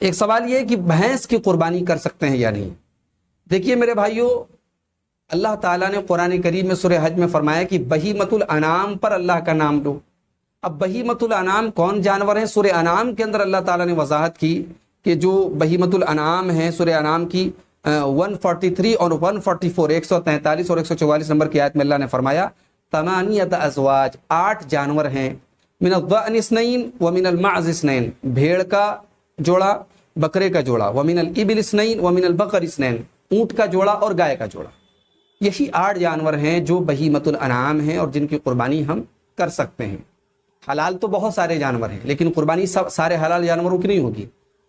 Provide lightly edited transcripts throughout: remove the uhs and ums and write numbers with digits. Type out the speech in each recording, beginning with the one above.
ایک سوال یہ ہے کہ بھینس کی قربانی کر سکتے ہیں یا نہیں. دیکھیے میرے بھائیوں، اللہ تعالیٰ نے قرآن کریم میں سورہ حج میں فرمایا کہ بہیمۃ الانعام پر اللہ کا نام لو. اب بہیمۃ الانعام کون جانور ہیں؟ سورہ انعام کے اندر اللہ تعالیٰ نے وضاحت کی کہ جو بہیمۃ الانعام ہیں، سورہ انعام کی 143 اور 144، 143 اور 144 نمبر کی آیت میں اللہ نے فرمایا ثمانیۃ ازواج، 8 جانور ہیں، من الضأن اثنین ومن المعز اثنین، بھیڑ کا جوڑا، بکرے کا جوڑا، ومن الابل اثنین ومن البقر اثنین، اونٹ کا جوڑا اور گائے کا جوڑا. یہی 8 جانور ہیں جو بہیمۃ الانعام ہیں اور جن کی قربانی ہم کر سکتے ہیں. حلال تو بہت سارے جانور ہیں لیکن قربانی سارے حلال جانوروں کی نہیں ہوگی.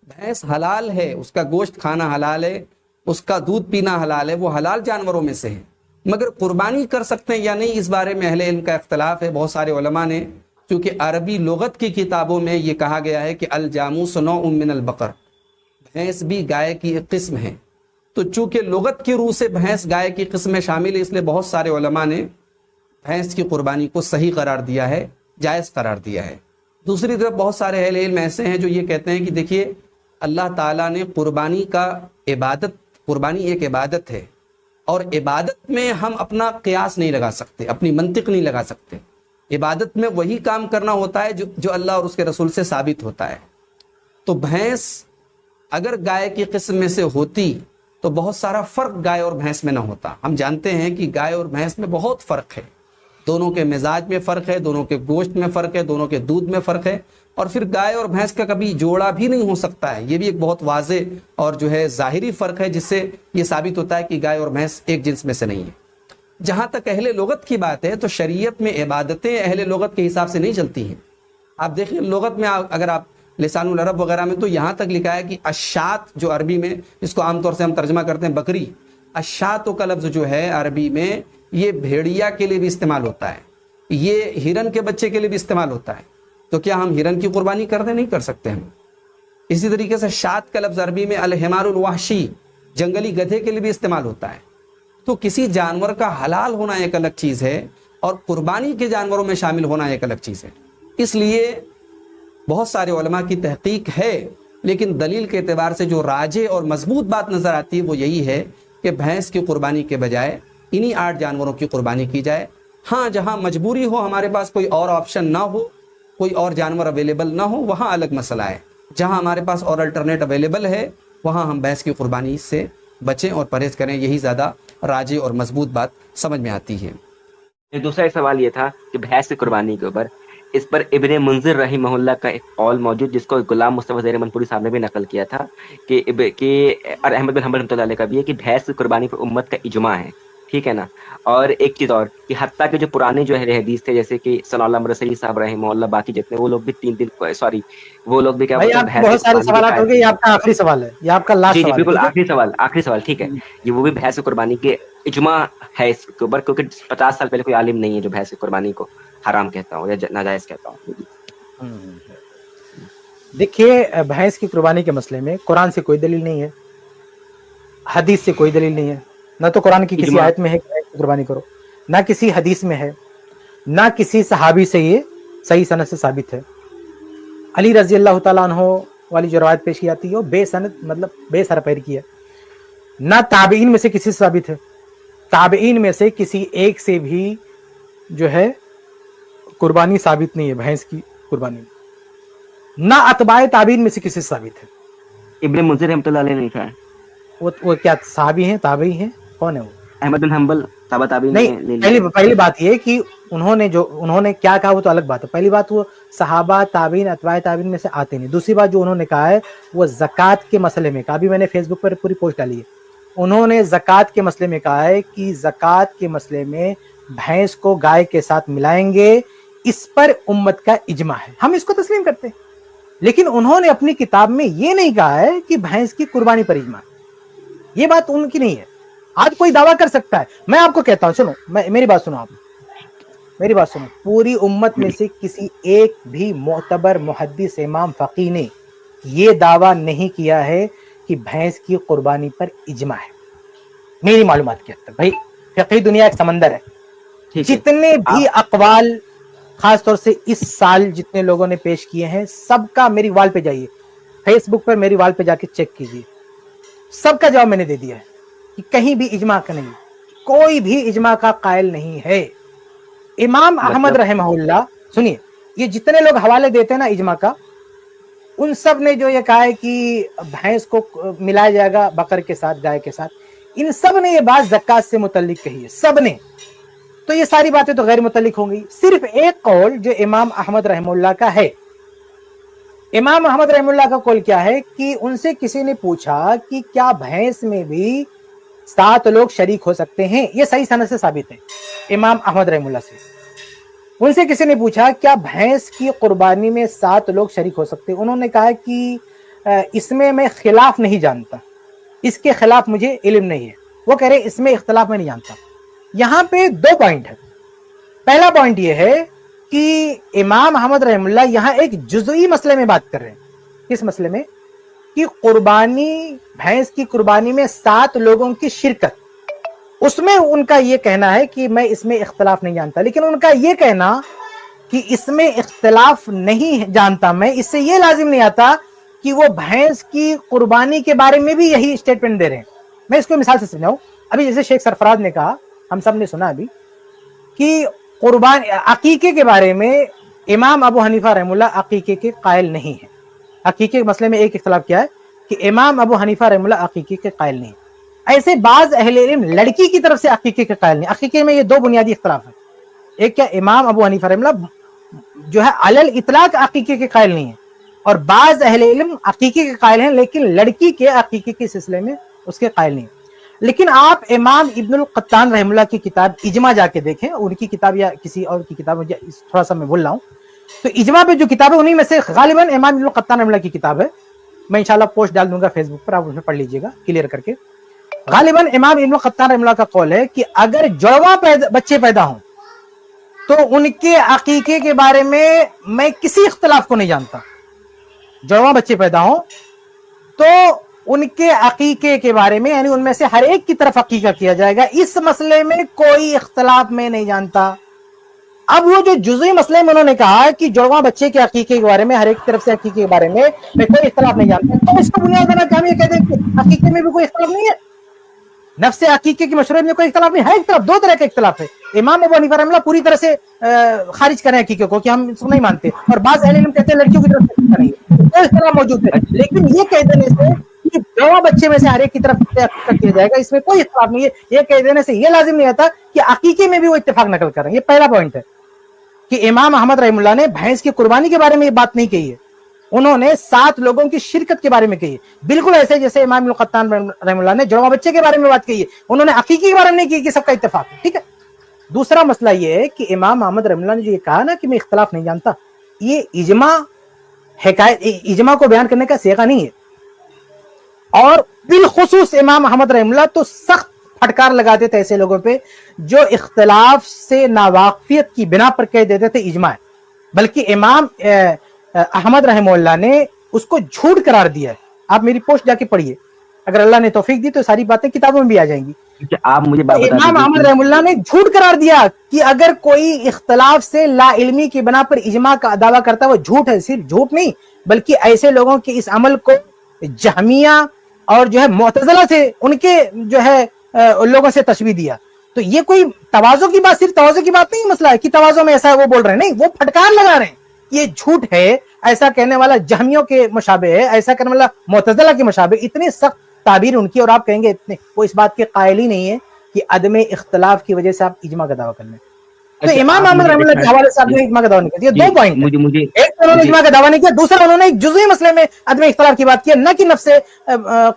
بھینس حلال ہے، اس کا گوشت کھانا حلال ہے، اس کا دودھ پینا حلال ہے، وہ حلال جانوروں میں سے ہے. مگر قربانی کر سکتے ہیں یا نہیں، اس بارے میں اہل علم کا اختلاف ہے. بہت سارے علماء نے، کیونکہ عربی لغت کی کتابوں میں یہ کہا گیا ہے کہ الجاموس نوع من البقر، بھینس بھی گائے کی ایک قسم ہے، تو چونکہ لغت کی روح سے بھینس گائے کی قسم میں شامل ہے، اس لیے بہت سارے علماء نے بھینس کی قربانی کو صحیح قرار دیا ہے، جائز قرار دیا ہے. دوسری طرف بہت سارے اہل علم ایسے ہیں جو یہ کہتے ہیں کہ دیکھیے اللہ تعالیٰ نے قربانی ایک عبادت ہے، اور عبادت میں ہم اپنا قیاس نہیں لگا سکتے، اپنی منطق نہیں لگا سکتے. عبادت میں وہی کام کرنا ہوتا ہے جو اللہ اور اس کے رسول سے ثابت ہوتا ہے. تو بھینس اگر گائے کی قسم میں سے ہوتی تو بہت سارا فرق گائے اور بھینس میں نہ ہوتا. ہم جانتے ہیں کہ گائے اور بھینس میں بہت فرق ہے، دونوں کے مزاج میں فرق ہے، دونوں کے گوشت میں فرق ہے، دونوں کے دودھ میں فرق ہے، اور پھر گائے اور بھینس کا کبھی جوڑا بھی نہیں ہو سکتا ہے. یہ بھی ایک بہت واضح اور جو ہے ظاہری فرق ہے جس سے یہ ثابت ہوتا ہے کہ گائے اور بھینس ایک جنس میں سے نہیں ہے. جہاں تک اہل لغت کی بات ہے تو شریعت میں عبادتیں اہل لغت کے حساب سے نہیں چلتی ہیں. آپ دیکھیں لغت میں اگر آپ لسان العرب وغیرہ میں تو یہاں تک لکھا ہے کہ اشات، جو عربی میں جس کو عام طور سے ہم ترجمہ کرتے ہیں بکری، اشاتوں کا لفظ جو ہے عربی میں یہ بھیڑیا کے لیے بھی استعمال ہوتا ہے، یہ ہرن کے بچے کے لیے بھی استعمال ہوتا ہے. تو کیا ہم ہرن کی قربانی کر دیں؟ نہیں کر سکتے ہم. اسی طریقے سے شات کا لفظ عربی میں الحمار الوحشی، جنگلی گدھے کے لیے بھی استعمال ہوتا ہے. تو کسی جانور کا حلال ہونا ایک الگ چیز ہے اور قربانی کے جانوروں میں شامل ہونا ایک الگ چیز ہے. اس لیے بہت سارے علماء کی تحقیق ہے، لیکن دلیل کے اعتبار سے جو راجح اور مضبوط بات نظر آتی ہے وہ یہی ہے کہ بھینس کی قربانی کے بجائے انہی 8 جانوروں کی قربانی کی جائے. ہاں جہاں مجبوری ہو، ہمارے پاس کوئی اور آپشن نہ ہو، کوئی اور جانور اویلیبل نہ ہو، وہاں الگ مسئلہ ہے. جہاں ہمارے پاس اور الٹرنیٹ اویلیبل ہے وہاں ہم بھینس کی قربانی سے بچیں اور پرہیز کریں. یہی زیادہ راجح اور مضبوط بات سمجھ میں آتی ہے. دوسرا ایک سوال یہ تھا کہ بھینس کی قربانی کے اوپر، اس پر ابن منذر رحمہ اللہ کا ایک قول موجود جس کو غلام مصطفیٰ زیر منپوری صاحب نے بھی نقل کیا تھا کہ اور احمد بن حنبل رحمۃ اللہ علیہ کا بھی ہے کہ بھینس کی قربانی پر امت کا اجماع ہے. ٹھیک ہے نا. اور ایک چیز اور کہ حتیٰ کہ جو پرانے جو ہے حدیث تھے جیسے کہ صلی اللہ علیہ وسلم صاحب رحمہ اللہ، باقی جتنے وہ لوگ بھی 3 وہ لوگ بھی کیا بھائی آپ بہت سارے سوالات ہو گئے، یہ آپ کا آخری سوال ہے، یہ آپ کا لاسٹ جی سوال ہے. بالکل آخری سوال ٹھیک ہے. یہ وہ بھی بھینس کی قربانی کے اجماع ہے اس کے اوپر، کیونکہ 50 سال پہلے کوئی عالم نہیں ہے جو بھینس کی قربانی کو حرام کہتا ہو یا ناجائز کہتا ہو. دیکھیے بھینس کی قربانی کے مسئلے میں قرآن سے کوئی دلیل نہیں ہے، حدیث سے کوئی دلیل نہیں ہے. نہ تو قرآن کی کسی آیت میں ہے کہ بھینس کی قربانی کرو، نہ کسی حدیث میں ہے، نہ کسی صحابی سے یہ صحیح سند سے ثابت ہے. علی رضی اللہ تعالیٰ عنہ والی جو روایت پیش کی جاتی ہے وہ بے سند مطلب بے سر پیر کی ہے. نہ تابعین میں سے کسی سے ثابت ہے، تابعین میں سے کسی ایک سے بھی جو ہے قربانی ثابت نہیں ہے بھینس کی قربانی، نہ اتباع تابعین میں سے کسی سے ثابت ہے. ابن منذر رحمۃ اللہ علیہ نے لکھا ہے. وہ کیا صحابی ہیں، تابعی ہیں، کون ہے وہ؟ احمد بن حنبل تابعین نہیں. پہلی بات یہ کہ انہوں نے کیا کہا وہ تو الگ بات ہے. پہلی بات وہ صحابہ تابعین اتباع تابعین میں سے آتے نہیں. دوسری بات جو انہوں نے کہا ہے وہ زکوٰۃ کے مسئلے میں کہا، ابھی میں نے فیس بک پر پوری پوسٹ ڈالی ہے. انہوں نے زکوٰۃ کے مسئلے میں کہا ہے کہ زکوٰۃ کے مسئلے میں بھینس کو گائے کے ساتھ ملائیں گے، اس پر امت کا اجماع ہے. ہم اس کو تسلیم کرتے ہیں، لیکن انہوں نے اپنی کتاب میں یہ نہیں کہا ہے کہ بھینس کی قربانی پر اجماع. یہ بات ان کی نہیں ہے. آج کوئی دعویٰ کر سکتا ہے. میں آپ کو کہتا ہوں، سنو میری بات سنو، آپ میری بات سنو. پوری امت میں سے کسی ایک بھی معتبر محدث امام فقیہ نے یہ دعویٰ نہیں کیا ہے کہ بھینس کی قربانی پر اجماع ہے. میری معلومات کے حد تک. بھائی فقہی دنیا ایک سمندر ہے، جتنے بھی اقوال خاص طور سے اس سال جتنے لوگوں نے پیش کیے ہیں سب کا میری وال پہ جائیے, فیس بک پر میری وال پہ جا کے چیک کیجیے, سب کا جواب میں نے دے دیا ہے کہ کہیں بھی اجماع کا نہیں, کوئی بھی اجماع کا قائل نہیں ہے. امام احمد رحمہ اللہ, سنیے, یہ جتنے لوگ حوالے دیتے ہیں نا اجماع کا, ان سب نے جو یہ کہا ہے کہ بھینس کو ملایا جائے گا بقر کے ساتھ, گائے کے ساتھ, ان سب نے یہ بات زکات سے متعلق کہی ہے, سب نے. تو یہ ساری باتیں تو غیر متعلق ہوں گی. صرف ایک قول جو امام احمد رحمہ اللہ کا ہے, امام احمد رحمہ اللہ کا قول کیا ہے کہ ان سے کسی نے پوچھا کہ کیا بھینس میں بھی 7 لوگ شریک ہو سکتے ہیں, یہ صحیح سند سے ثابت ہے امام احمد رحمہ اللہ سے. ان سے کسی نے پوچھا کیا بھینس کی قربانی میں 7 لوگ شریک ہو سکتے ہیں, انہوں نے کہا کہ اس میں خلاف نہیں جانتا, اس کے خلاف مجھے علم نہیں ہے. وہ کہہ رہے اس میں اختلاف میں نہیں جانتا. یہاں پہ 2 پوائنٹ ہے. پہلا پوائنٹ یہ ہے کہ امام احمد رحمہ اللہ یہاں ایک جزئی مسئلے میں بات کر رہے ہیں. کس مسئلے میں؟ کہ قربانی, بھینس کی قربانی میں 7 لوگوں کی شرکت, اس میں ان کا یہ کہنا ہے کہ میں اس میں اختلاف نہیں جانتا. لیکن ان کا یہ کہنا کہ اس میں اختلاف نہیں جانتا میں, اس سے یہ لازم نہیں آتا کہ وہ بھینس کی قربانی کے بارے میں بھی یہی اسٹیٹمنٹ دے رہے ہیں. میں اس کو مثال سے سمجھاؤں. ابھی جیسے شیخ سرفراز نے کہا, ہم سب نے سنا ابھی, کہ عقیقے کے بارے میں امام ابو حنیفہ رحمہ اللہ عقیقے کے قائل نہیں ہے. عقیقے کے مسئلے میں ایک اختلاف کیا ہے کہ امام ابو حنیفہ رحمہ اللہ عقیقے کے قائل نہیں. ایسے بعض اہل علم لڑکی کی طرف سے عقیقے کے قائل نہیں. عقیقے میں یہ 2 بنیادی اختلاف ہے. ایک کیا, امام ابو حنیفہ رحمہ اللہ جو ہے علی الاطلاق عقیقے کے قائل نہیں ہے, اور بعض اہل علم عقیقے کے قائل ہیں لیکن لڑکی کے عقیقے کے سلسلے میں اس کے قائل نہیں. لیکن آپ امام ابن القطان رحمہ اللہ کی کتاب اجماع جا کے دیکھیں, ان کی کتاب یا کسی اور کی کتاب, تھوڑا سا میں بول رہا ہوں, تو اجماع پہ جو کتاب ہے انہی میں سے غالباً امام ابن القطان رحمہ اللہ کی کتاب ہے. میں انشاءاللہ پوسٹ ڈال دوں گا فیس بک پر, آپ اس میں پڑھ لیجئے گا کلیئر کر کے. غالباً امام ابن القطان رحمہ اللہ کا قول ہے کہ اگر جڑواں بچے پیدا ہوں تو ان کے عقیقے کے بارے میں کسی اختلاف کو نہیں جانتا. جڑواں بچے پیدا ہوں تو ان کے عقیقے کے بارے میں, یعنی ان میں سے ہر ایک کی طرف عقیقہ کیا جائے گا, اس مسئلے میں کوئی اختلاف میں نہیں جانتا. اب وہ جو جزئی مسئلے میں انہوں نے کہا کہ جڑواں بچے کے عقیقے کے بارے میں, ہر ایک کی طرف سے عقیقے کے بارے میں کوئی اختلاف نہیں جانتا, تو اس کو بنیاد بنا کے ہم یہ کہتے ہیں کہ عقیقے میں بھی کوئی اختلاف نہیں ہے. نفس عقیقے کی مشروعیت میں کوئی اختلاف نہیں ہے. ایک طرف 2 طرح کا اختلاف ہے. امام ابو حنیفہ رحمہ اللہ پوری طرح سے خارج کریں عقیقے کو کہ ہم اس کو نہیں مانتے, اور بعض اہل علم کہتے ہیں لڑکیوں کی طرف سے عقیقہ نہیں ہے. کوئی اختلاف موجود ہے, لیکن یہ کہہ دینے سے کہ جڑواں بچے میں سے ہر ایک کی طرف سے عقیقہ کیا جائے گا, اس میں کوئی اختلاف نہیں ہے, یہ کہہ دینے سے یہ لازم نہیں آتا کہ عقیقے میں بھی وہ اتفاق نقل کر رہے ہیں. یہ پہلا پوائنٹ ہے کہ امام احمد رحمہ اللہ نے بھینس کی قربانی کے بارے میں یہ بات نہیں کہی ہے, انہوں نے 7 لوگوں کی شرکت کے بارے میں کہی ہے. بالکل ایسے جیسے امام ابن القطان رحمہ اللہ نے جڑواں بچے کے بارے میں بات کہی ہے, انہوں نے عقیقے کے بارے میں نہیں کی کہ سب کا اتفاق ہے. ٹھیک ہے. دوسرا مسئلہ یہ ہے کہ امام احمد رحمہ اللہ نے جو یہ کہا نا کہ میں اختلاف نہیں جانتا, یہ اجماع کو بیان کرنے کا صیغہ نہیں ہے. اور بالخصوص امام احمد رحمہ اللہ تو سخت پھٹکار لگاتے تھے ایسے لوگوں پہ جو اختلاف سے ناواقفیت کی بنا پر کہہ دیتے تھے اجماع, بلکہ امام احمد رحمہ اللہ نے اس کو جھوٹ قرار دیا ہے. آپ میری پوسٹ جا کے پڑھیے, اگر اللہ نے توفیق دی تو ساری باتیں کتابوں میں بھی آ جائیں گی. آپ مجھے بات بتا امام احمد رحمہ اللہ نے جھوٹ قرار دیا کہ اگر کوئی اختلاف سے لا علمی کی بنا پر اجماع کا دعویٰ کرتا ہے وہ جھوٹ ہے. صرف جھوٹ نہیں بلکہ ایسے لوگوں کے اس عمل کو جہمیہ اور جو ہے معتزلہ سے ان کے جو ہے لوگوں سے تشبیہ دیا. تو یہ کوئی تواضع کی بات, صرف تواضع کی بات نہیں مسئلہ ہے کہ تواضع میں ایسا ہے وہ بول رہے ہیں, نہیں, وہ پھٹکار لگا رہے ہیں. یہ جھوٹ ہے, ایسا کہنے والا جہمیوں کے مشابہ ہے, ایسا کرنے والا معتزلہ کے مشابہ. اتنی سخت تعبیر ان کی, اور آپ کہیں گے اتنے وہ اس بات کے قائل ہی نہیں ہے کہ عدم اختلاف کی وجہ سے آپ اجماع کا دعویٰ کر لیں. تو امام احمد رحمہ اللہ کے حوالے سے آپ نے اجماع کا دعویٰ نہیں کیا. یہ 2 پوائنٹ, ایک تو انہوں نے اجماع کا دعویٰ نہیں کیا, دوسرا انہوں نے ایک جزئی مسئلے میں عدم اختلاف کی بات کی, نہ کہ نفس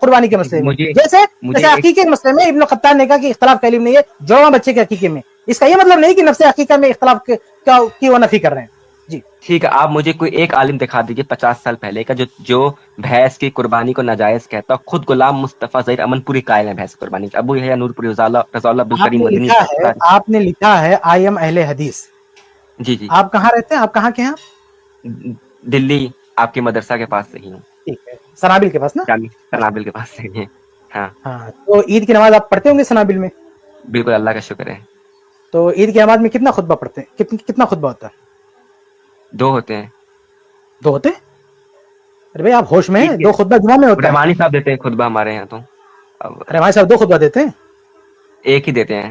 قربانی کے مسئلے میں. جیسے عقیقے کے مسئلے میں ابن القطان نے کہا کہ اختلاف کا علم نہیں ہے جڑواں بچے کے عقیقے میں, اس کا یہ مطلب نہیں کہ نفس عقیقہ میں اختلاف کی وہ نفی کر رہے ہیں. جی ٹھیک ہے, آپ مجھے کوئی ایک عالم دکھا دیجیے 50 سال پہلے کا جو بھینس کی قربانی کو ناجائز کہتا. خود غلام مصطفیٰ ظہیر امن پوری قائل ہے بھینس کی قربانی کی. ابو یحییٰ نور پوری رضا اللہ عبدالکریم مدنی. آپ نے لکھا ہے آئی ایم اہل حدیث. جی جی. آپ کہاں رہتے ہیں, آپ کہاں کے ہیں؟ دلی, آپ کے مدرسہ کے پاس سے ہی ہوں. ٹھیک ہے, سنابل کے پاس نا؟ سنابل کے پاس سے ہی. ہاں ہاں. تو عید کی نماز آپ پڑھتے ہوں گے سنابل میں؟ بالکل, اللہ کا شکر ہے. تو عید کی نماز میں کتنا خطبہ پڑھتے ہیں, کتنا خطبہ ہوتا ہے؟ دو ہوتے ہیں. دو ہوتے ہیں؟ ارے بھائی آپ ہوش میں ہیں؟ دو خطبہ جمعہ میں ہوتا ہے. رحمانی صاحب دیتے ہیں خطبہ ہمارے یہاں تو. ارے ہمارے صاحب دو خطبہ دیتے ہیں؟ ایک ہی دیتے ہیں.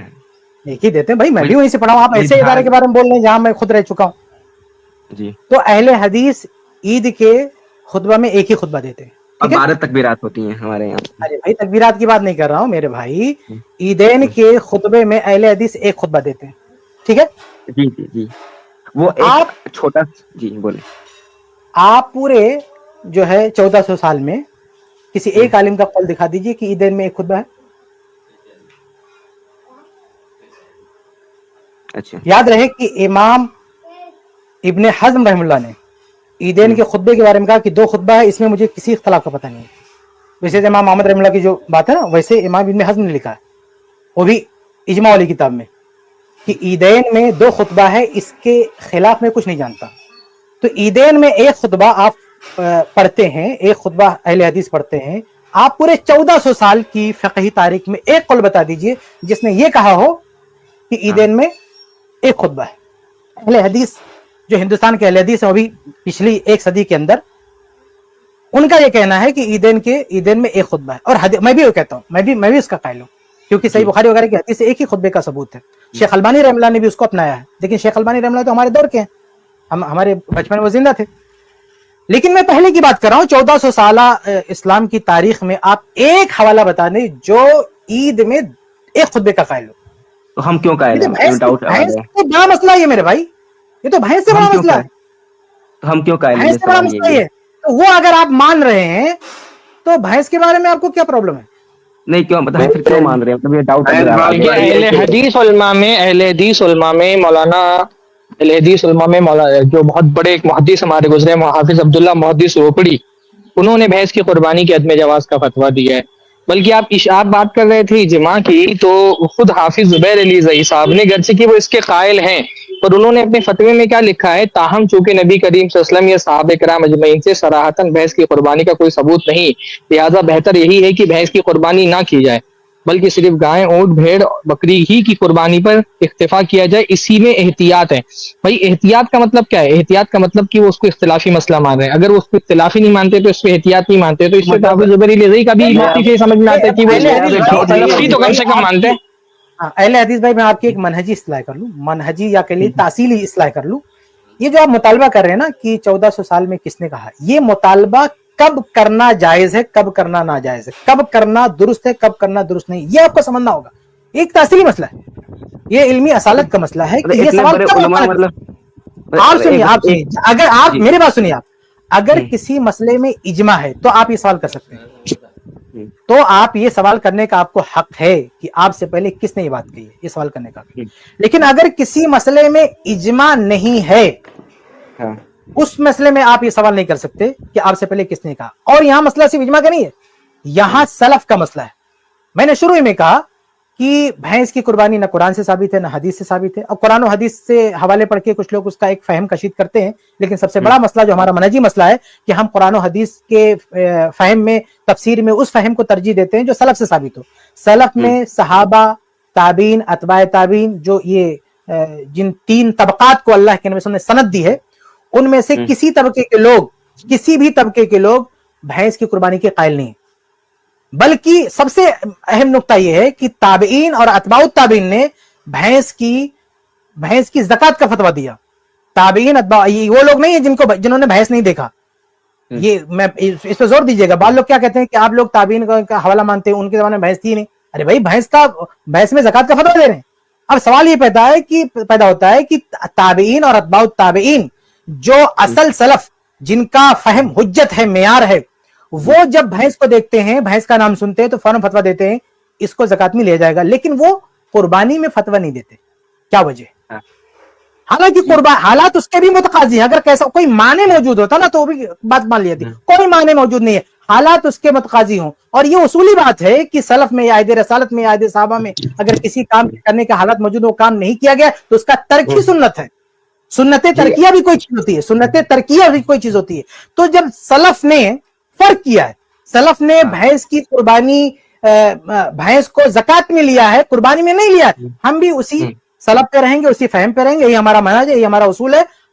ایک ہی دیتے ہیں بھائی, میں بھی وہیں سے پڑھا ہوں. آپ ایسے ادارے کے بارے میں بول رہے ہیں جہاں میں خود رہ چکا ہوں. جی. تو اہل حدیث عید کے خطبہ میں ایک ہی خطبہ دیتے ہیں. اور 12 تکبیرات ہوتی ہیں ہمارے یہاں. ارے بھائی تکبیرات کی بات نہیں کر رہا ہوں میرے بھائی, عیدین کے خطبے میں اہل حدیث ایک خطبہ دیتے ہیں. ٹھیک ہے جی جی جی. وہ ایک چھوٹا, جی بولیں. آپ پورے جو ہے 1400 سال میں کسی ایک عالم کا قول دکھا دیجئے کہ عیدین میں ایک خطبہ ہے. اچھا. یاد یاد رہے کہ امام ابن حزم رحم اللہ نے عیدین کے خطبے کے بارے میں کہا کہ دو خطبہ ہے, اس میں مجھے کسی اختلاف کا پتہ نہیں ہے. ویسے امام محمد رحم اللہ کی جو بات ہے نا, ویسے امام ابن حزم نے لکھا ہے, وہ بھی اجماع والی کتاب میں, کہ عیدین میں دو خطبہ ہے, اس کے خلاف میں کچھ نہیں جانتا. تو عیدین میں ایک خطبہ آپ پڑھتے ہیں, ایک خطبہ اہل حدیث پڑھتے ہیں. آپ پورے 1400 سال کی فقہی تاریخ میں ایک قول بتا دیجئے جس نے یہ کہا ہو کہ عیدین میں ایک خطبہ ہے. اہل حدیث جو ہندوستان کے اہل حدیث ہیں, وہ بھی پچھلی ایک صدی کے اندر, ان کا یہ کہنا ہے کہ عیدین میں ایک خطبہ ہے. اور میں بھی وہ کہتا ہوں, میں بھی اس کا قائل ہوں, کیونکہ صحیح بخاری وغیرہ کی حدیث سے ایک ہی خطبے کا ثبوت ہے. شیخ البانی رحمہ اللہ نے بھی اس کو اپنایا ہے, لیکن شیخ البانی رحمہ اللہ تو ہمارے دور کے ہیں, ہمارے بچپن میں وہ زندہ تھے. لیکن میں پہلے کی بات کر رہا ہوں, 1400 سالہ اسلام کی تاریخ میں آپ ایک حوالہ بتا دیں جو عید میں ایک خطبے کا قائل ہو. تو ہم کیوں قائل ہیں؟ بھینس سے بڑا مسئلہ یہ میرے بھائی, یہ تو بھینس سے بڑا مسئلہ ہے. تو ہم کیوں قائل ہیں؟ بھینس سے بڑا مسئلہ یہ, تو وہ اگر آپ مان رہے ہیں تو بھینس کے بارے میں آپ کو کیا پرابلم ہے؟ نہیں کیوں بتائیں, پھر کیوں مان رہے ہیں؟ مطلب یہ ڈاؤٹ اہل حدیث علماء میں جو بہت بڑے ایک محدث ہمارے گزرے, حافظ عبداللہ محدث روپڑی, انہوں نے بھینس کی قربانی کے عدم جواز کا فتویٰ دیا ہے. بلکہ آپ بات کر رہے تھے اجماع کی, تو خود حافظ زبیر علی زئی صاحب نے, گرچہ کہ وہ اس کے قائل ہیں, پر انہوں نے اپنے فتوے میں کیا لکھا ہے, تاہم چونکہ نبی کریم صلی اللہ علیہ وسلم یا صحابہ کرام اجمعین سے صراحتاً بھینس کی قربانی کا کوئی ثبوت نہیں, لہذا بہتر یہی ہے کہ بھینس کی قربانی نہ کی جائے, بلکہ صرف گائے, اونٹ, بھیڑ, بکری ہی کی قربانی پر اکتفا کیا جائے. اسی میں احتیاط ہے. بھائی احتیاط کا مطلب کیا ہے؟ احتیاط کا مطلب کہ وہ اس کو اختلافی مسئلہ مان رہے ہیں. اگر وہ اس کو اختلافی نہیں مانتے تو اس کو احتیاط نہیں مانتے, تو اس سے حافظ زبیر علی زئی کا بھی یہ سمجھ میں آتا ہے کہ وہ تو کم سے کم مانتے ہیں. اہل حدیث بھائی, میں آپ کی ایک منہجی اصلاح کر لوں, منہجی یا کہ تاصیلی اصلاح کر لوں. یہ جو آپ مطالبہ کر رہے ہیں نا کہ 1400 سال میں کس نے کہا, یہ مطالبہ کب کرنا جائز ہے, کب کرنا ناجائز ہے, کب کرنا درست ہے, کب کرنا درست نہیں, یہ آپ کو سمجھنا ہوگا. ایک تاصیلی مسئلہ ہے, یہ علمی اصالت کا مسئلہ ہے کہ یہ سوال آپ سنیے, اگر آپ میرے بات سنیے, آپ اگر کسی مسئلے میں اجماع ہے تو آپ یہ سوال کر سکتے ہیں, تو آپ یہ سوال کرنے کا آپ کو حق ہے کہ آپ سے پہلے کس نے یہ بات کہی ہے, یہ سوال کرنے کا. لیکن اگر کسی مسئلے میں اجماع نہیں ہے, اس مسئلے میں آپ یہ سوال نہیں کر سکتے کہ آپ سے پہلے کس نے کہا. اور یہاں مسئلہ صرف اجماع کا نہیں ہے, یہاں سلف کا مسئلہ ہے. میں نے شروع میں کہا کہ بھینس کی قربانی نہ قرآن سے ثابت ہے نہ حدیث سے ثابت ہے. اور قرآن و حدیث سے حوالے پڑھ کے کچھ لوگ اس کا ایک فہم کشید کرتے ہیں, لیکن سب سے بڑا مسئلہ جو ہمارا منہجی مسئلہ ہے کہ ہم قرآن و حدیث کے فہم میں, تفسیر میں اس فہم کو ترجیح دیتے ہیں جو سلف سے ثابت ہو. سلف میں صحابہ, تابعین, اتباع تابعین, جو یہ جن 3 طبقات کو اللہ کے نبی صلی اللہ علیہ وسلم نے سند دی ہے, ان میں سے کسی طبقے کے لوگ, کسی بھی طبقے کے لوگ بھینس کی قربانی کے قائل نہیں. بلکہ سب سے اہم نقطہ یہ ہے کہ تابعین اور اتباع التابعین نے بھینس کی زکات کا فتویٰ دیا. تابعین, اتباع, وہ لوگ نہیں ہیں جنہوں نے بھینس نہیں دیکھا. یہ میں اس پہ زور دیجیے گا. بعض لوگ کیا کہتے ہیں کہ آپ لوگ تابعین کا حوالہ مانتے ہیں, ان کے زمانے میں بھینس تھی نہیں. ارے بھائی, بھینس میں زکات کا فتویٰ دے رہے ہیں. اب سوال یہ پیدا ہوتا ہے کہ تابعین اور اتباع التابعین, جو اصل سلف, جن کا فہم حجت ہے, معیار ہے, وہ جب بھینس کو دیکھتے ہیں, بھینس کا نام سنتے ہیں تو فوراً فتویٰ دیتے ہیں اس کو زکات میں لیا جائے گا. لیکن وہ قربانی میں فتویٰ نہیں دیتے. کیا وجہ؟ حالانکہ حالات اس کے بھی متقاضی ہیں. اگر کیسا کوئی معنی موجود ہوتا نا تو بھی بات مان لی جاتی. کوئی معنی موجود نہیں ہے, حالات اس کے متقاضی ہوں. اور یہ اصولی بات ہے کہ سلف میں, عہد رسالت میں, عہد صحابہ میں اگر کسی کام کرنے کا حالات موجود, وہ کام نہیں کیا گیا تو اس کا ترک ہی سنت ہے. سنت ترکیہ بھی کوئی چیز ہوتی ہے, سنت ترکیہ بھی کوئی چیز ہوتی ہے. تو جب سلف نے فرق کیا ہے, سلف نے بھینس کی قربانی, بھینس کو زکات میں لیا ہے, قربانی میں نہیں لیا ہے, ہم بھی اسی سلف پہ رہیں گے, اسی فہم پہ رہیں گے. یہ ہمارا منہج ہے, یہ ہمارا اصول ہے.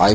i+